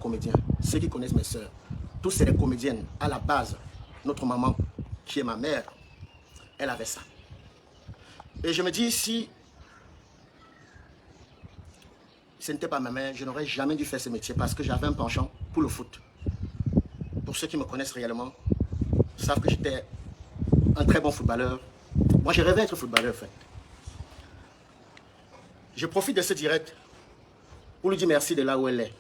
comédiens. Ceux qui connaissent mes sœurs, tous c'est des comédiennes. À la base, notre maman, qui est ma mère, elle avait ça. Et je me dis, si ce n'était pas ma mère, je n'aurais jamais dû faire ce métier parce que j'avais un penchant pour le foot. Pour ceux qui me connaissent réellement, savent que j'étais un très bon footballeur. Moi, je rêvais d'être footballeur, en fait. Je profite de ce direct pour lui dire merci de là où elle est,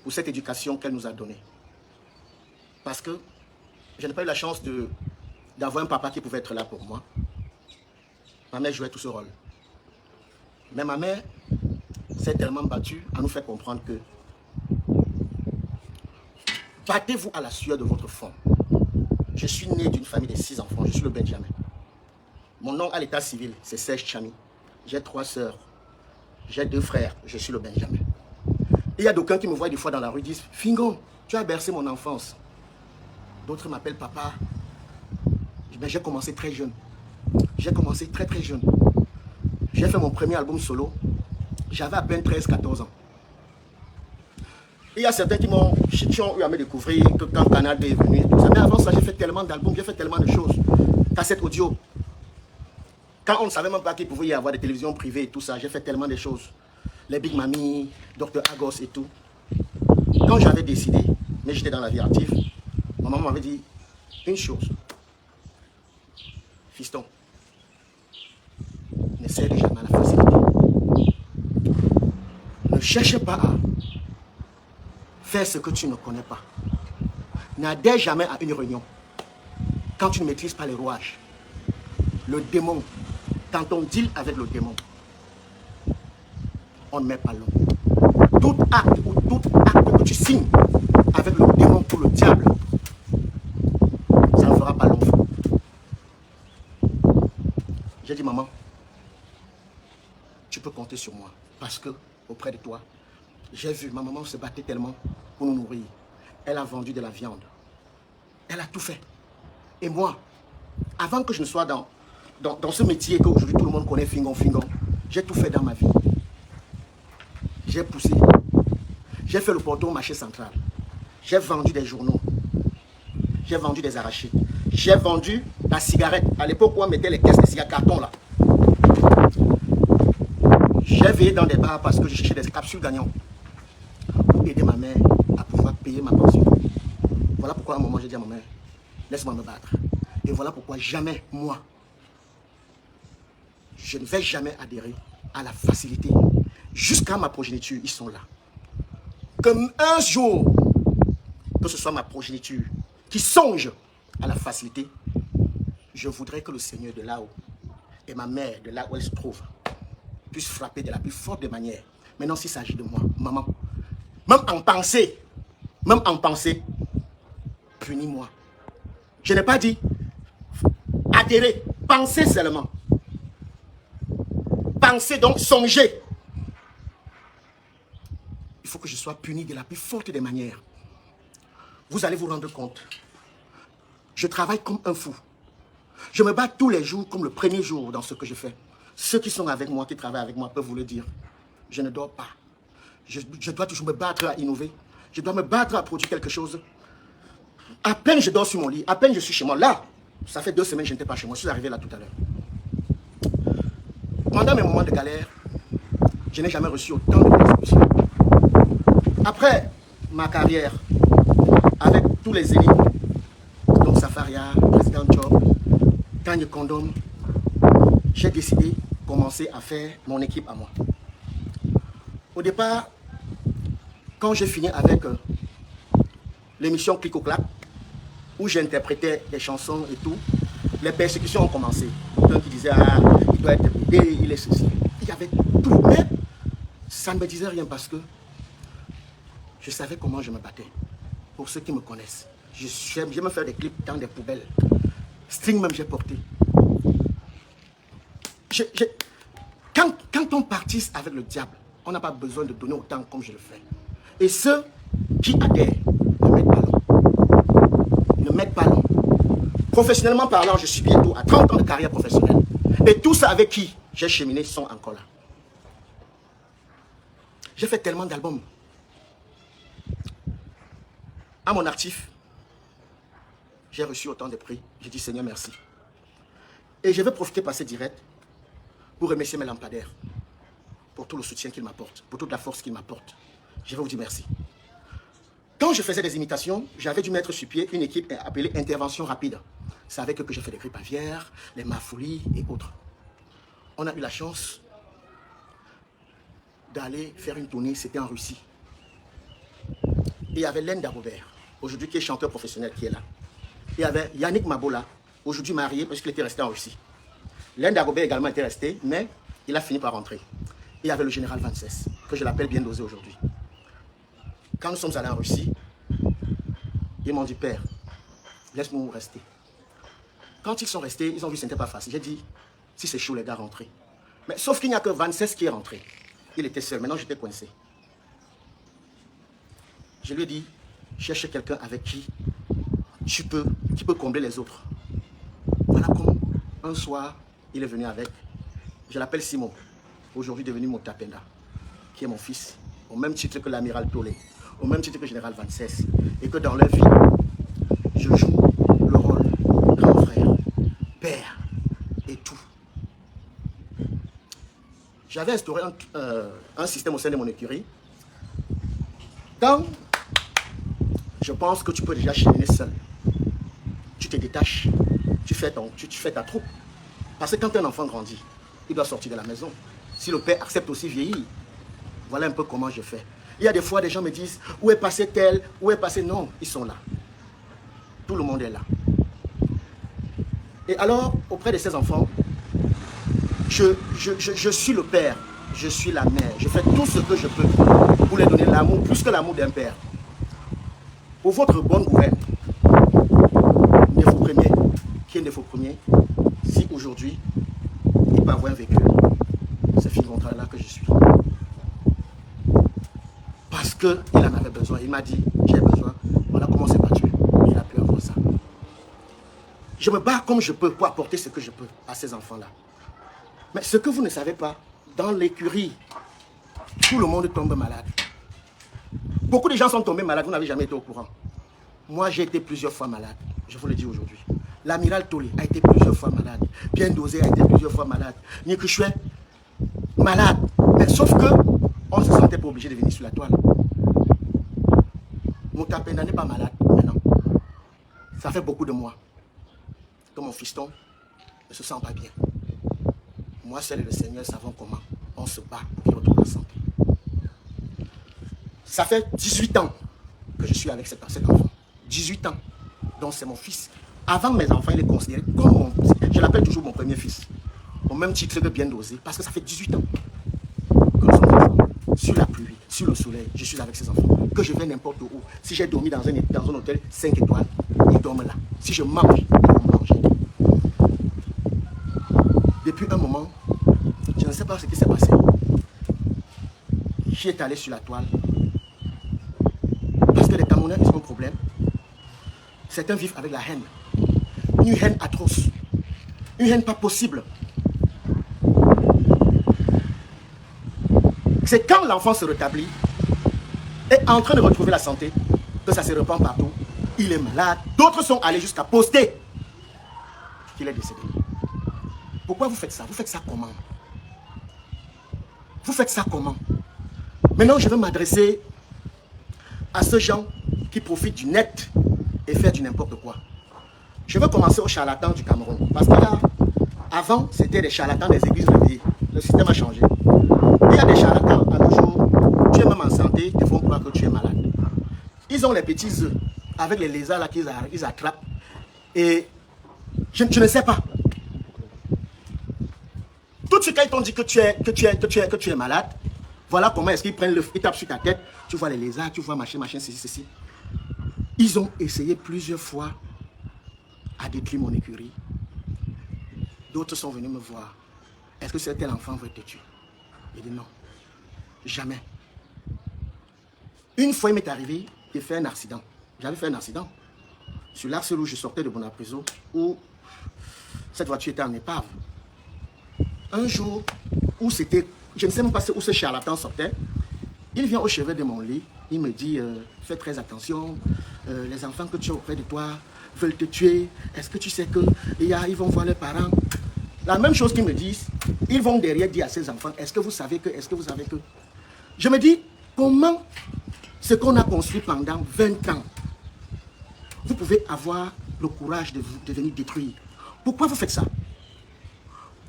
pour cette éducation qu'elle nous a donnée. Parce que je n'ai pas eu la chance d'avoir un papa qui pouvait être là pour moi. Ma mère jouait tout ce rôle. Mais ma mère s'est tellement battue à nous faire comprendre que battez-vous à la sueur de votre front. Je suis né d'une famille de 6 enfants, je suis le Benjamin. Mon nom à l'état civil, c'est Serge Chami. J'ai 3 sœurs, j'ai 2 frères, je suis le Benjamin. Il y a d'aucuns qui me voient des fois dans la rue, disent « Fingon, tu as bercé mon enfance. » D'autres m'appellent papa. Mais j'ai commencé très jeune. J'ai commencé très très jeune. J'ai fait mon premier album solo. J'avais à peine 13-14 ans. Il y a certains qui ont eu à me découvrir que quand Canal B est venu et tout ça. Mais avant ça, j'ai fait tellement d'albums, j'ai fait tellement de choses. Cassettes audio. Quand on ne savait même pas qu'il pouvait y avoir des télévisions privées et tout ça, j'ai fait tellement de choses. Les Big Mami, Dr Agos et tout. Quand j'avais décidé, mais j'étais dans la vie active, ma maman m'avait dit une chose. Fiston, ne cède jamais à la facilité. Ne cherche pas à faire ce que tu ne connais pas. N'adhère jamais à une réunion quand tu ne maîtrises pas les rouages. Le démon, quand on deal avec le démon, on ne met pas long. Tout acte que tu signes avec le démon ou le diable, ça ne fera pas long. J'ai dit, maman, tu peux compter sur moi parce que auprès de toi, j'ai vu ma maman se battait tellement pour nous nourrir. Elle a vendu de la viande. Elle a tout fait. Et moi, avant que je ne sois dans ce métier qu'aujourd'hui tout le monde connaît, Fingon, j'ai tout fait dans ma vie. J'ai poussé. J'ai fait le porto au marché central. J'ai vendu des journaux. J'ai vendu des arrachés. J'ai vendu la cigarette. À l'époque où on mettait les caisses de cigarettes carton là. J'ai veillé dans des bars parce que je cherchais des capsules gagnantes pour aider ma mère à pouvoir payer ma pension. Voilà pourquoi à un moment j'ai dit à ma mère, laisse-moi me battre. Et voilà pourquoi jamais, moi, je ne vais jamais adhérer à la facilité. Jusqu'à ma progéniture, ils sont là. Comme un jour, que ce soit ma progéniture qui songe à la facilité, je voudrais que le Seigneur de là-haut et ma mère de là où elle se trouve puisse frapper de la plus forte des manières. Maintenant, s'il s'agit de moi, maman, même en pensée, punis-moi. Je n'ai pas dit adhérer, penser seulement. Penser donc, songer. Il faut que je sois puni de la plus forte des manières. Vous allez vous rendre compte. Je travaille comme un fou. Je me bats tous les jours comme le premier jour dans ce que je fais. Ceux qui sont avec moi, qui travaillent avec moi, peuvent vous le dire. Je ne dors pas. Je dois toujours me battre à innover. Je dois me battre à produire quelque chose. À peine je dors sur mon lit, à peine je suis chez moi. Là, ça fait 2 semaines que je n'étais pas chez moi. Je suis arrivé là tout à l'heure. Pendant mes moments de galère, je n'ai jamais reçu autant de restitutions. Après ma carrière, avec tous les élites, donc Safaria, Président Job, Kanye Kondom, j'ai décidé de commencer à faire mon équipe à moi. Au départ, quand j'ai fini avec l'émission Clic au Clap, où j'interprétais des chansons et tout, les persécutions ont commencé. Quelqu'un qui disait, ah, il doit être bébé, il est ceci. Il y avait tout, mais ça ne me disait rien parce que je savais comment je me battais. Pour ceux qui me connaissent, j'aime me faire des clips dans des poubelles. String même j'ai porté. Quand on partisse avec le diable, on n'a pas besoin de donner autant comme je le fais. Et ceux qui adhèrent ne mettent pas long. Ne mettent pas long. Professionnellement parlant, je suis bientôt à 30 ans de carrière professionnelle. Et tous ceux avec qui j'ai cheminé sont encore là. J'ai fait tellement d'albums. À mon actif, j'ai reçu autant de prix. J'ai dit Seigneur, merci. Et je vais profiter par ce direct pour remercier mes lampadaires pour tout le soutien qu'ils m'apportent, pour toute la force qu'ils m'apportent. Je vais vous dire merci. Quand je faisais des imitations, j'avais dû mettre sur pied une équipe appelée Intervention Rapide. C'est avec eux que j'ai fait les grippes aviaires, les mafoulis et autres. On a eu la chance d'aller faire une tournée, c'était en Russie. Et il y avait Len Dagobert, aujourd'hui qui est chanteur professionnel, qui est là. Il y avait Yannick Mabola, aujourd'hui marié parce qu'il était resté en Russie. Len Dagobert également était resté, mais il a fini par rentrer. Et il y avait le général Vances, que je l'appelle bien dosé aujourd'hui. Quand nous sommes allés en Russie, ils m'ont dit, Père, laisse-nous rester. Quand ils sont restés, ils ont vu que ce n'était pas facile. J'ai dit, si c'est chaud, les gars, rentrez. Mais sauf qu'il n'y a que Vances qui est rentré. Il était seul, maintenant j'étais coincé. Je lui ai dit, cherche quelqu'un avec qui qui peut combler les autres. Voilà comment, un soir, il est venu avec, je l'appelle Simon, aujourd'hui devenu Motapenda, qui est mon fils, au même titre que l'amiral Tolé, au même titre que le général Vances, et que dans leur vie, je joue le rôle de grand frère, père et tout. J'avais instauré un système au sein de mon écurie. Quand je pense que tu peux déjà cheminer seul, tu te détaches, tu fais ta troupe. Parce que quand un enfant grandit, il doit sortir de la maison. Si le père accepte aussi vieillir, voilà un peu comment je fais. Il y a des fois, des gens me disent, où est passé tel, où est passé... Non, ils sont là. Tout le monde est là. Et alors, auprès de ces enfants, je suis le père, je suis la mère. Je fais tout ce que je peux pour leur donner l'amour, plus que l'amour d'un père. Pour votre bonne gouverne, défaut premier, qui est le défaut premier, si aujourd'hui, il peut avoir un véhicule, c'est Phil Contrat là que je suis. Parce qu'il en avait besoin. Il m'a dit, j'ai besoin. Voilà comment c'est battu. Il a pu avoir ça. Je me bats comme je peux pour apporter ce que je peux à ces enfants-là. Mais ce que vous ne savez pas, dans l'écurie, tout le monde tombe malade. Beaucoup de gens sont tombés malades, vous n'avez jamais été au courant. Moi, j'ai été plusieurs fois malade, je vous le dis aujourd'hui. L'amiral Tolé a été plusieurs fois malade. Bien dosé a été plusieurs fois malade. Nikushwe, malade. Mais sauf que, on ne se sentait pas obligé de venir sur la toile. Motapenda n'est pas malade maintenant. Ça fait beaucoup de mois que mon fiston ne se sent pas bien. Moi, seul et le Seigneur savons comment on se bat pour qu'il retrouve la santé. Ça fait 18 ans que je suis avec cet enfant. 18 ans. Donc c'est mon fils. Avant mes enfants, il est considéré comme mon fils. Je l'appelle toujours mon premier fils. Au même titre que bien dosé. Parce que ça fait 18 ans que nous sommes ensemble. Sur la pluie, sur le soleil, je suis avec ces enfants. Que je vais n'importe où. Si j'ai dormi dans un hôtel 5 étoiles, ils dorment là. Si je mange, ils vont manger. Depuis un moment, je ne sais pas ce qui s'est passé. J'y est allé sur la toile. Parce que les Camerounais, ils ont un problème. Certains vivent avec la haine. Une haine atroce. Une haine pas possible. C'est quand l'enfant se rétablit, est en train de retrouver la santé, que ça se répand partout. Il est malade. D'autres sont allés jusqu'à poster qu'il est décédé. Pourquoi vous faites ça? Vous faites ça comment? Vous faites ça comment? Maintenant, je vais m'adresser à ceux gens qui profitent du net et faire du n'importe quoi. Je vais commencer aux charlatans du Cameroun. Parce que là, avant, c'était des charlatans des églises réveillées. Le système a changé. Il y a des charlatans à nos jours, tu es même en santé, ils te font croire que tu es malade. Ils ont les petits œufs avec les lézards là qu'ils attrapent. Et je ne sais pas. Tout de suite, quand ils t'ont dit que tu es malade, voilà comment est-ce qu'ils prennent le... Ils tapent sur ta tête, tu vois les lézards, tu vois machin, ceci. Ils ont essayé plusieurs fois à détruire mon écurie. D'autres sont venus me voir. Est-ce que c'est tel enfant veut te tuer? J'ai dit non. Jamais. Une fois, il m'est arrivé de faire un accident. J'avais fait un accident. Sur l'axe où je sortais de Bonapriso, où cette voiture était en épave. Un jour, où c'était... Je ne sais même pas où ce charlatan sortait. Il vient au chevet de mon lit. Il me dit, fais très attention. les enfants que tu as auprès de toi veulent te tuer. Est-ce que tu sais que ils vont voir leurs parents? La même chose qu'ils me disent, ils vont derrière dire à ces enfants, est-ce que vous savez que, est-ce que vous savez que? Je me dis, comment ce qu'on a construit pendant 20 ans, vous pouvez avoir le courage de venir détruire? Pourquoi vous faites ça?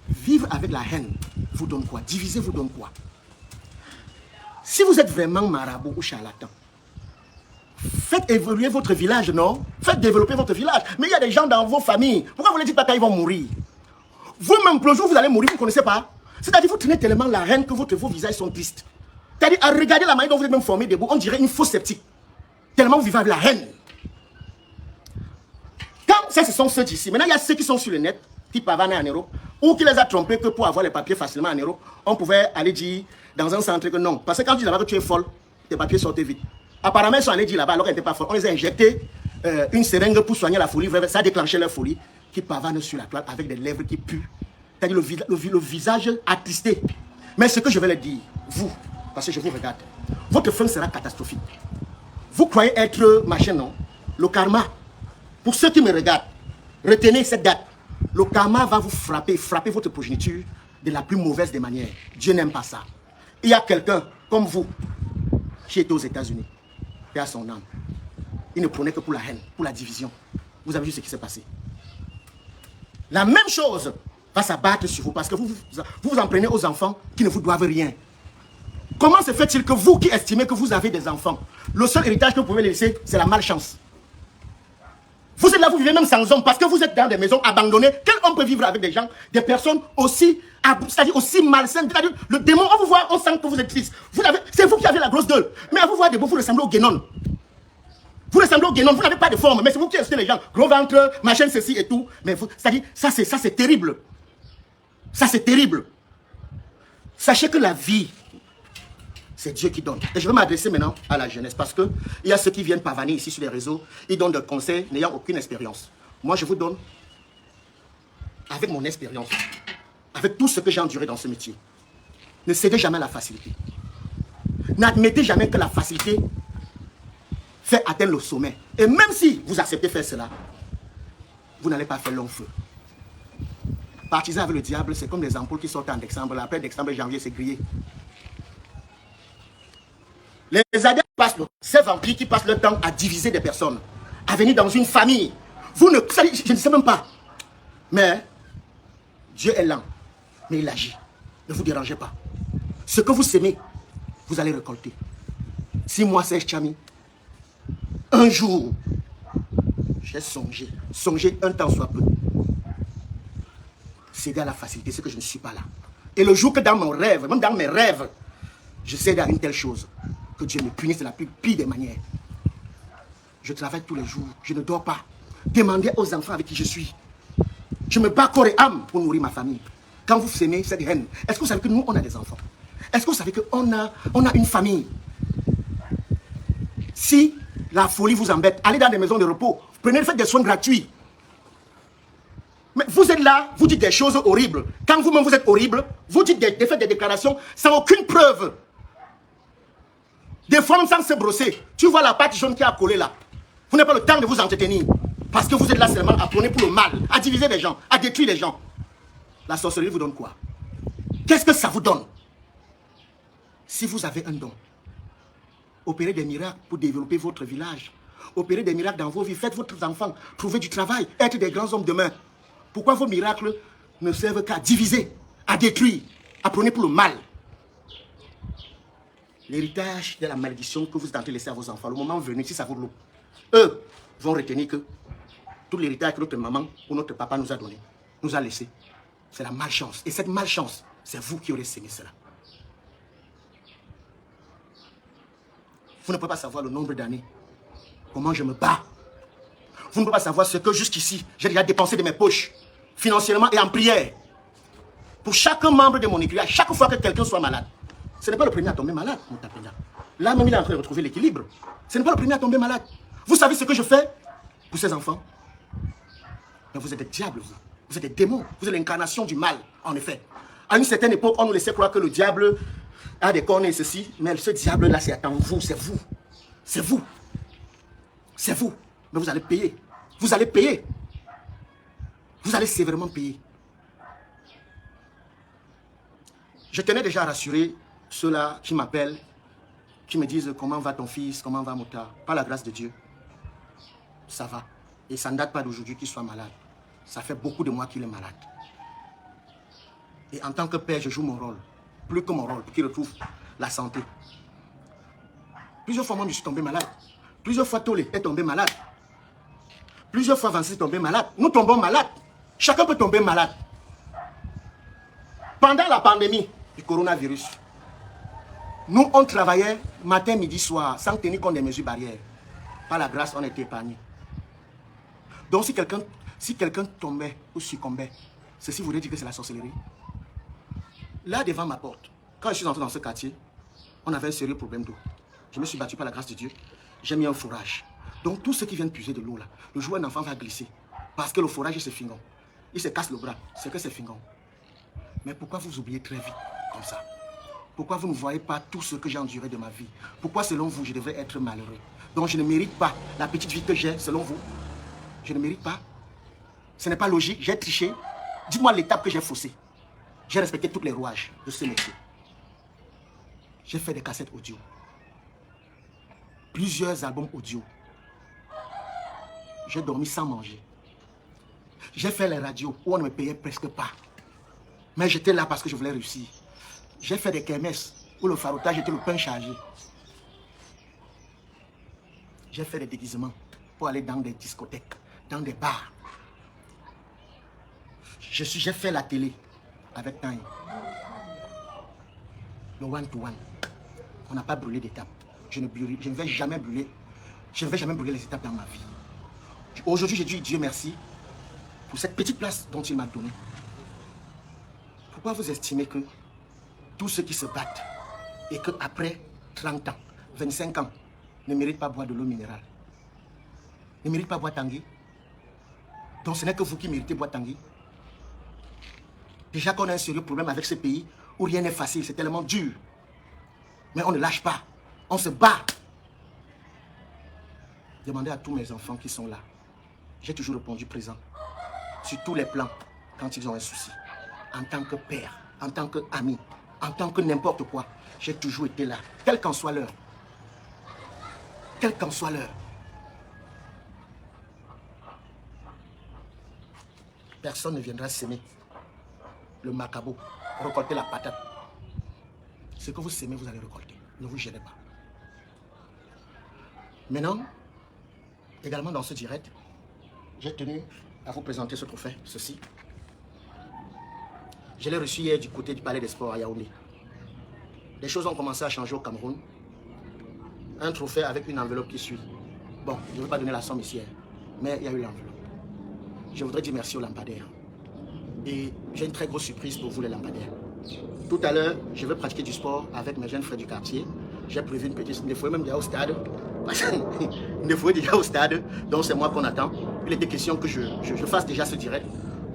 Vivre avec la haine vous donne quoi? Diviser vous donne quoi? Si vous êtes vraiment marabout ou charlatan, faites évoluer votre village, non? Faites développer votre village. Mais il y a des gens dans vos familles. Pourquoi vous ne dites pas quand ils vont mourir? Vous-même, le jour où vous allez mourir, vous ne connaissez pas. C'est-à-dire que vous tenez tellement la haine que vos visages sont tristes. C'est-à-dire, à regarder la manière dont vous êtes même formé debout, on dirait une fausse sceptique. Tellement vous vivez avec la haine. Quand ça, ce sont ceux d'ici. Maintenant, il y a ceux qui sont sur le net, qui pavanent en Europe, ou qui les a trompés que pour avoir les papiers facilement en Europe, on pouvait aller dire dans un centre que non. Parce que quand tu dis là-bas que tu es folle, tes papiers sortaient vite. Apparemment, ils sont allés dire là-bas alors qu'elle n'était pas folle. On les a injectés une seringue pour soigner la folie. Ça a déclenché leur folie, qui pavanent sur la toile avec des lèvres qui puent. C'est-à-dire le visage attristé. Mais ce que je vais leur dire, vous, parce que je vous regarde, votre fin sera catastrophique. Vous croyez être machin, non? Le karma, pour ceux qui me regardent, retenez cette date. Le karma va vous frapper votre progéniture de la plus mauvaise des manières. Dieu n'aime pas ça. Il y a quelqu'un comme vous qui était aux États-Unis, et à son âme. Il ne prenait que pour la haine, pour la division. Vous avez vu ce qui s'est passé. La même chose va s'abattre sur vous parce que vous en prenez aux enfants qui ne vous doivent rien. Comment se fait-il que vous qui estimez que vous avez des enfants, le seul héritage que vous pouvez laisser, c'est la malchance? Vous êtes là, vous vivez même sans homme parce que vous êtes dans des maisons abandonnées. Quel homme peut vivre avec des gens, des personnes aussi, c'est-à-dire aussi malsaines? C'est-à-dire, le démon, on vous voit, on sent que vous êtes triste. C'est vous qui avez la grosse gueule. Mais à vous voir des beaux, vous ressemblez au guénon. Vous ressemblez au guénon, vous n'avez pas de forme, mais c'est vous qui achetez les gens. Gros ventre, machin, ceci et tout. Mais c'est-à-dire, ça c'est terrible. Ça c'est terrible. Sachez que la vie, c'est Dieu qui donne. Et je vais m'adresser maintenant à la jeunesse parce qu'il y a ceux qui viennent pavaner ici sur les réseaux. Ils donnent des conseils n'ayant aucune expérience. Moi, je vous donne, avec mon expérience, avec tout ce que j'ai enduré dans ce métier, ne cédez jamais à la facilité. N'admettez jamais que la facilité fait atteindre le sommet. Et même si vous acceptez faire cela, vous n'allez pas faire long feu. Partisans avec le diable, c'est comme les ampoules qui sortent en décembre. Après décembre et janvier, c'est grillé. Les adeptes passent, ces vampires qui passent leur temps à diviser des personnes, à venir dans une famille. Vous ne, je ne sais même pas. Mais Dieu est lent, mais il agit. Ne vous dérangez pas. Ce que vous semez, vous allez récolter. Si moi, Serge Tchami, un jour, j'ai songé un temps soit peu, céder à la facilité, c'est que je ne suis pas là. Et le jour que dans mon rêve, même dans mes rêves, je cède à une telle chose, que Dieu me punisse de la plus pire des manières. Je travaille tous les jours, je ne dors pas. Demandez aux enfants avec qui je suis. Je me bats corps et âme pour nourrir ma famille. Quand vous s'aimez cette haine, est-ce que vous savez que nous, on a des enfants? Est-ce que vous savez qu'on a une famille? Si la folie vous embête, allez dans des maisons de repos, faites des soins gratuits. Mais vous êtes là, vous dites des choses horribles. Quand vous-même vous êtes horrible, vous dites faites des déclarations sans aucune preuve. Des fois même sans se brosser. Tu vois la pâte jaune qui a collé là. Vous n'avez pas le temps de vous entretenir. Parce que vous êtes là seulement à prôner pour le mal, à diviser les gens, à détruire les gens. La sorcellerie vous donne quoi? Qu'est-ce que ça vous donne? Si vous avez un don, opérez des miracles pour développer votre village. Opérez des miracles dans vos vies. Faites votre enfant trouver du travail, être des grands hommes demain. Pourquoi vos miracles ne servent qu'à diviser, à détruire, à prôner pour le mal? L'héritage de la malédiction que vous êtes en train de laisser à vos enfants, le moment venu, si ça vous loupe, eux vont retenir que tout l'héritage que notre maman ou notre papa nous a donné, nous a laissé, c'est la malchance. Et cette malchance, c'est vous qui aurez semé cela. Vous ne pouvez pas savoir le nombre d'années, comment je me bats. Vous ne pouvez pas savoir ce que jusqu'ici, j'ai déjà dépensé de mes poches, financièrement et en prière. Pour chaque membre de mon équipe, à chaque fois que quelqu'un soit malade. Ce n'est pas le premier à tomber malade, mon tapena. Là même, il est en train de retrouver l'équilibre. Ce n'est pas le premier à tomber malade. Vous savez ce que je fais pour ces enfants? Mais vous êtes des diables, vous. Vous êtes des démons. Vous êtes l'incarnation du mal, en effet. À une certaine époque, on nous laissait croire que le diable a des cornes et ceci. Mais ce diable-là, c'est attends, vous, c'est vous. C'est vous. C'est vous. Mais vous allez payer. Vous allez payer. Vous allez sévèrement payer. Je tenais déjà à rassurer ceux-là qui m'appellent, qui me disent comment va ton fils, comment va Mota. Par la grâce de Dieu, ça va. Et ça ne date pas d'aujourd'hui qu'il soit malade. Ça fait beaucoup de mois qu'il est malade. Et en tant que père, je joue mon rôle. Plus que mon rôle, pour qu'il retrouve la santé. Plusieurs fois, moi, je suis tombé malade. Plusieurs fois, Tolé est tombé malade. Plusieurs fois, Vinci est tombé malade. Nous tombons malades. Chacun peut tomber malade. Pendant la pandémie du coronavirus, nous, on travaillait matin, midi, soir, sans tenir compte des mesures barrières. Par la grâce, on était épargnés. Donc, si quelqu'un tombait ou succombait, ceci voudrait dire que c'est la sorcellerie. Là, devant ma porte, quand je suis entré dans ce quartier, on avait un sérieux problème d'eau. Je me suis battu par la grâce de Dieu. J'ai mis un forage. Donc, tous ceux qui viennent puiser de l'eau, là, le jour où un enfant va glisser, parce que le forage, c'est fingon. Il se casse le bras, c'est que c'est fingon. Mais pourquoi vous oubliez très vite comme ça? Pourquoi vous ne voyez pas tout ce que j'ai enduré de ma vie? Pourquoi, selon vous, je devrais être malheureux? Donc, je ne mérite pas la petite vie que j'ai, selon vous. Je ne mérite pas. Ce n'est pas logique, j'ai triché. Dites-moi l'étape que j'ai faussée. J'ai respecté tous les rouages de ce métier. J'ai fait des cassettes audio. Plusieurs albums audio. J'ai dormi sans manger. J'ai fait les radios où on ne me payait presque pas. Mais j'étais là parce que je voulais réussir. J'ai fait des kermesses où le farotage était le pain chargé. J'ai fait des déguisements pour aller dans des discothèques, dans des bars. J'ai fait la télé avec Time. Le one-to-one. On n'a pas brûlé d'étapes. Je ne vais jamais brûler. Je ne vais jamais brûler les étapes dans ma vie. Aujourd'hui, j'ai dit Dieu merci pour cette petite place dont il m'a donné. Pourquoi vous estimez que tous ceux qui se battent et qu'après 30 ans, 25 ans, ne méritent pas boire de l'eau minérale? Ne méritent pas boire Tanguy? Donc ce n'est que vous qui méritez boire Tanguy? Déjà qu'on a un sérieux problème avec ce pays où rien n'est facile, c'est tellement dur. Mais on ne lâche pas, on se bat. Demandez à tous mes enfants qui sont là. J'ai toujours répondu présent. Sur tous les plans, quand ils ont un souci. En tant que père, en tant qu'ami, en tant que n'importe quoi, j'ai toujours été là, quelle qu'en soit l'heure. Quelle qu'en soit l'heure. Personne ne viendra s'aimer le macabo, récolter la patate. Ce que vous s'aimez, vous allez récolter. Ne vous gênez pas. Maintenant, également dans ce direct, j'ai tenu à vous présenter ce trophée, ceci. Je l'ai reçu hier du côté du Palais des Sports à Yaoundé. Les choses ont commencé à changer au Cameroun. Un trophée avec une enveloppe qui suit. Bon, je ne vais pas donner la somme ici, mais il y a eu l'enveloppe. Je voudrais dire merci aux lampadaires. Et j'ai une très grosse surprise pour vous les lampadaires. Tout à l'heure, je vais pratiquer du sport avec mes jeunes frères du quartier. J'ai prévu une petite... Il me faut même déjà au stade. Il me faut déjà au stade. Donc c'est moi qu'on attend. Il était question que je fasse déjà ce direct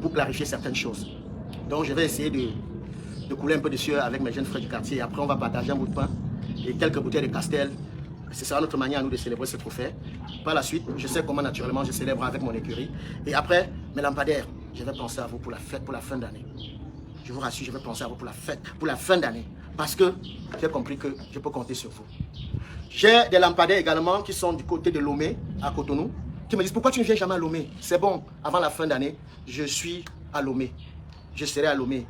pour clarifier certaines choses. Donc je vais essayer de couler un peu de sueur avec mes jeunes frères du quartier. Et après on va partager un bout de pain et quelques bouteilles de Castel. Ce sera notre manière à nous de célébrer ce trophée. Par la suite, je sais comment naturellement je célèbre avec mon écurie. Et après, mes lampadaires, je vais penser à vous pour la fête, pour la fin d'année. Je vous rassure, je vais penser à vous pour la fête, pour la fin d'année. Parce que j'ai compris que je peux compter sur vous. J'ai des lampadaires également qui sont du côté de Lomé, à Cotonou, qui me disent pourquoi tu ne viens jamais à Lomé? C'est bon, avant la fin d'année, je suis à Lomé. Je serai à Lomé.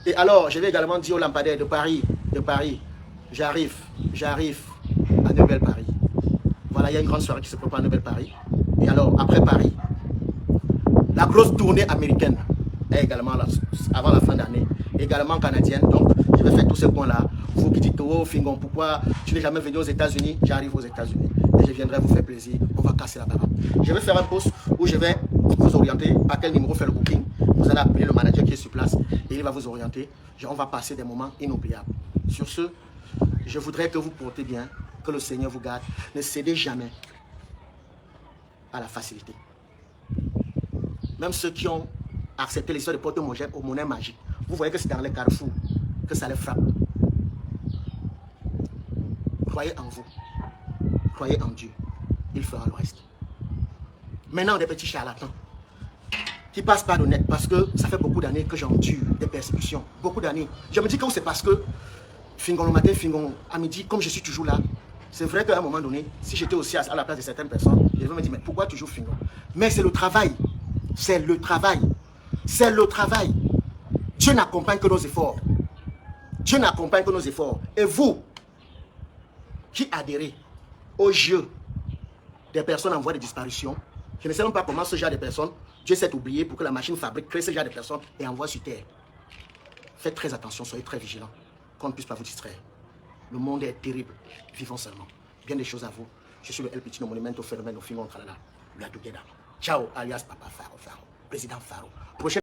Et alors, je vais également dire aux lampadaires de Paris, j'arrive à Neuville-Paris. Voilà, il y a une grande soirée qui se prépare à Neuville-Paris. Et alors, après Paris, la grosse tournée américaine est également là, avant la fin d'année, également canadienne. Donc, je vais faire tous ces points-là. Vous qui dites, oh Fingon, pourquoi tu n'es jamais venu aux États-Unis? J'arrive aux États-Unis et je viendrai vous faire plaisir. On va casser la baraque. Je vais faire un post où je vais vous orienter à quel numéro faire le booking. Vous allez appeler le manager qui est sur place et il va vous orienter. On va passer des moments inoubliables. Sur ce, je voudrais que vous portez bien, que le Seigneur vous garde. Ne cédez jamais à la facilité. Même ceux qui ont accepté l'histoire de porter aux monnaies magiques, vous voyez que c'est dans les carrefours que ça les frappe. Croyez en vous. Croyez en Dieu. Il fera le reste. Maintenant, des petits charlatans qui passent par le net parce que ça fait beaucoup d'années que j'endure des persécutions. Beaucoup d'années. Je me dis que c'est parce que Fingon le matin, Fingon à midi, comme je suis toujours là, c'est vrai qu'à un moment donné, si j'étais aussi à la place de certaines personnes, je vais me dire, mais pourquoi toujours Fingon? Mais c'est le travail. C'est le travail. C'est le travail. Dieu n'accompagne que nos efforts. Dieu n'accompagne que nos efforts. Et vous, qui adhérez au jeu des personnes en voie de disparition, je ne sais même pas comment ce genre de personnes, Dieu s'est oublié pour que la machine fabrique, crée ce genre de personnes et envoie sur terre. Faites très attention, soyez très vigilants, qu'on ne puisse pas vous distraire. Le monde est terrible, vivons seulement. Bien des choses à vous. Je suis le El Petit, Monumento Fenomeno Fingon Tralala, la Dougueda. Ciao, alias Papa Faro, président Faro. Prochaine